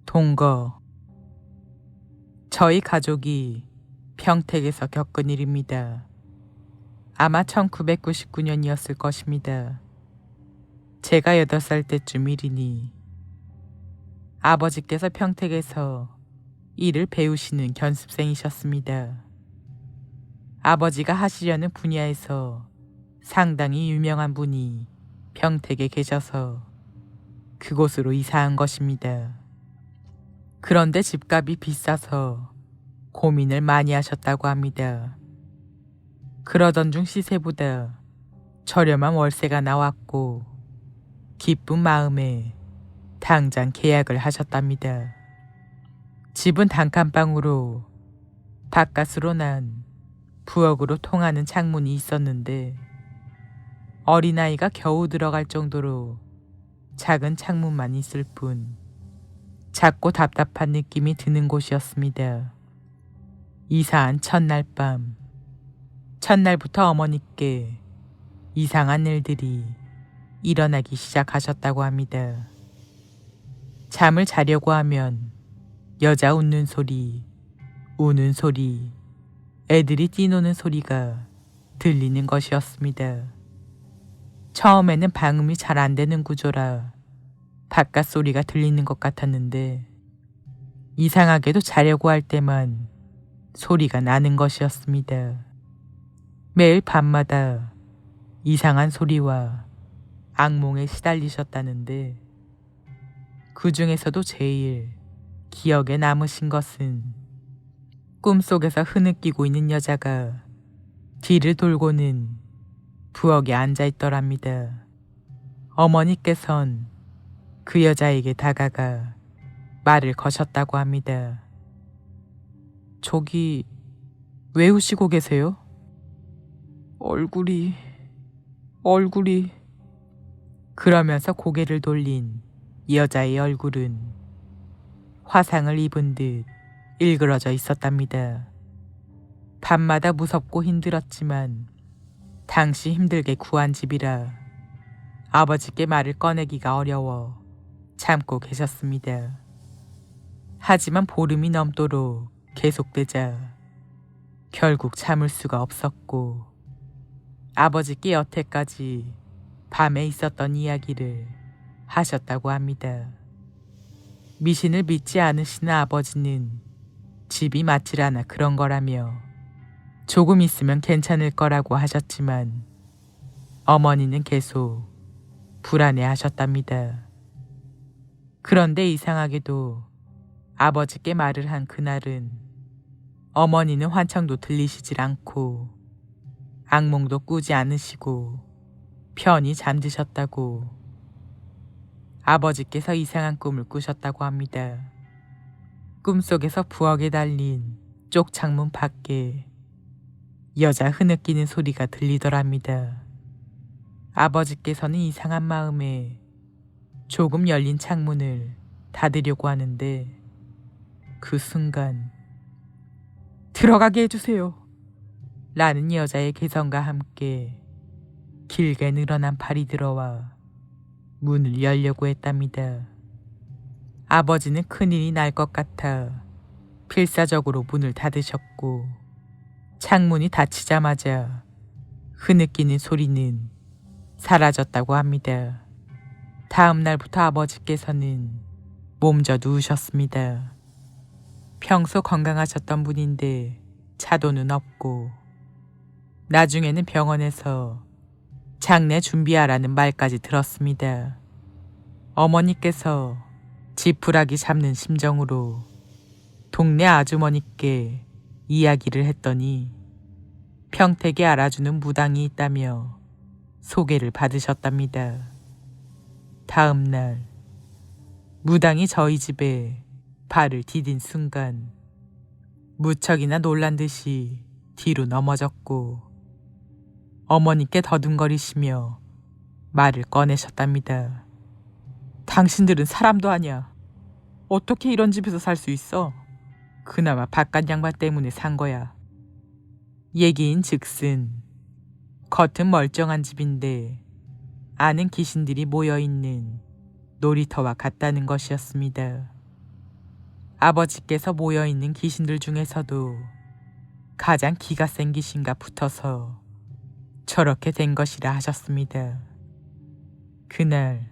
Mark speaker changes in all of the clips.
Speaker 1: 동거. 저희 가족이 평택에서 겪은 일입니다. 아마 1999년이었을 것입니다. 제가 8살 때쯤 일이니 아버지께서 평택에서 일을 배우시는 견습생이셨습니다. 아버지가 하시려는 분야에서 상당히 유명한 분이 평택에 계셔서 그곳으로 이사한 것입니다. 그런데 집값이 비싸서 고민을 많이 하셨다고 합니다. 그러던 중 시세보다 저렴한 월세가 나왔고 기쁜 마음에 당장 계약을 하셨답니다. 집은 단칸방으로 바깥으로 난 부엌으로 통하는 창문이 있었는데 어린아이가 겨우 들어갈 정도로 작은 창문만 있을 뿐 작고 답답한 느낌이 드는 곳이었습니다. 이사한 첫날 밤, 첫날부터 어머니께 이상한 일들이 일어나기 시작하셨다고 합니다. 잠을 자려고 하면 여자 웃는 소리, 우는 소리, 애들이 뛰노는 소리가 들리는 것이었습니다. 처음에는 방음이 잘 안 되는 구조라 바깥 소리가 들리는 것 같았는데 이상하게도 자려고 할 때만 소리가 나는 것이었습니다. 매일 밤마다 이상한 소리와 악몽에 시달리셨다는데 그 중에서도 제일 기억에 남으신 것은 꿈속에서 흐느끼고 있는 여자가 뒤를 돌고는 부엌에 앉아있더랍니다. 어머니께선 그 여자에게 다가가 말을 거셨다고 합니다. 저기 왜 우시고 계세요? 얼굴이 그러면서 고개를 돌린 여자의 얼굴은 화상을 입은 듯 일그러져 있었답니다. 밤마다 무섭고 힘들었지만 당시 힘들게 구한 집이라 아버지께 말을 꺼내기가 어려워 참고 계셨습니다. 하지만 보름이 넘도록 계속되자 결국 참을 수가 없었고 아버지께 여태까지 밤에 있었던 이야기를 하셨다고 합니다. 미신을 믿지 않으시는 아버지는 집이 맞질 않아 그런 거라며 조금 있으면 괜찮을 거라고 하셨지만 어머니는 계속 불안해 하셨답니다. 그런데 이상하게도 아버지께 말을 한 그날은 어머니는 환청도 들리시질 않고 악몽도 꾸지 않으시고 편히 잠드셨다고 아버지께서 이상한 꿈을 꾸셨다고 합니다. 꿈속에서 부엌에 달린 쪽창문 밖에 여자 흐느끼는 소리가 들리더랍니다. 아버지께서는 이상한 마음에 조금 열린 창문을 닫으려고 하는데 그 순간 들어가게 해주세요 라는 여자의 개성과 함께 길게 늘어난 팔이 들어와 문을 열려고 했답니다. 아버지는 큰일이 날 것 같아 필사적으로 문을 닫으셨고 창문이 닫히자마자 흐느끼는 소리는 사라졌다고 합니다. 다음 날부터 아버지께서는 몸져 누우셨습니다. 평소 건강하셨던 분인데 차도는 없고 나중에는 병원에서 장례 준비하라는 말까지 들었습니다. 어머니께서 지푸라기 잡는 심정으로 동네 아주머니께 이야기를 했더니 평택에 알아주는 무당이 있다며 소개를 받으셨답니다. 다음 날 무당이 저희 집에 발을 디딘 순간 무척이나 놀란 듯이 뒤로 넘어졌고 어머니께 더듬거리시며 말을 꺼내셨답니다. 당신들은 사람도 아니야. 어떻게 이런 집에서 살 수 있어? 그나마 바깥 양반 때문에 산 거야. 얘기인 즉슨 겉은 멀쩡한 집인데 안은 귀신들이 모여있는 놀이터와 같다는 것이었습니다. 아버지께서 모여있는 귀신들 중에서도 가장 기가 센 귀신과 붙어서 저렇게 된 것이라 하셨습니다. 그날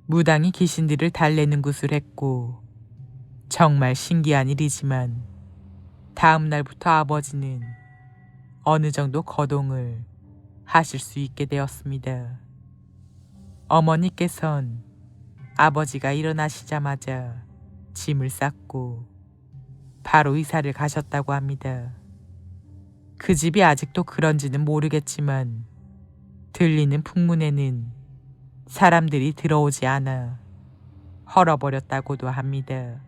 Speaker 1: 무당이 귀신들을 달래는 굿을 했고 정말 신기한 일이지만 다음 날부터 아버지는 어느 정도 거동을 하실 수 있게 되었습니다. 어머니께선 아버지가 일어나시자마자 짐을 쌌고 바로 이사를 가셨다고 합니다. 그 집이 아직도 그런지는 모르겠지만 들리는 풍문에는 사람들이 들어오지 않아 헐어버렸다고도 합니다.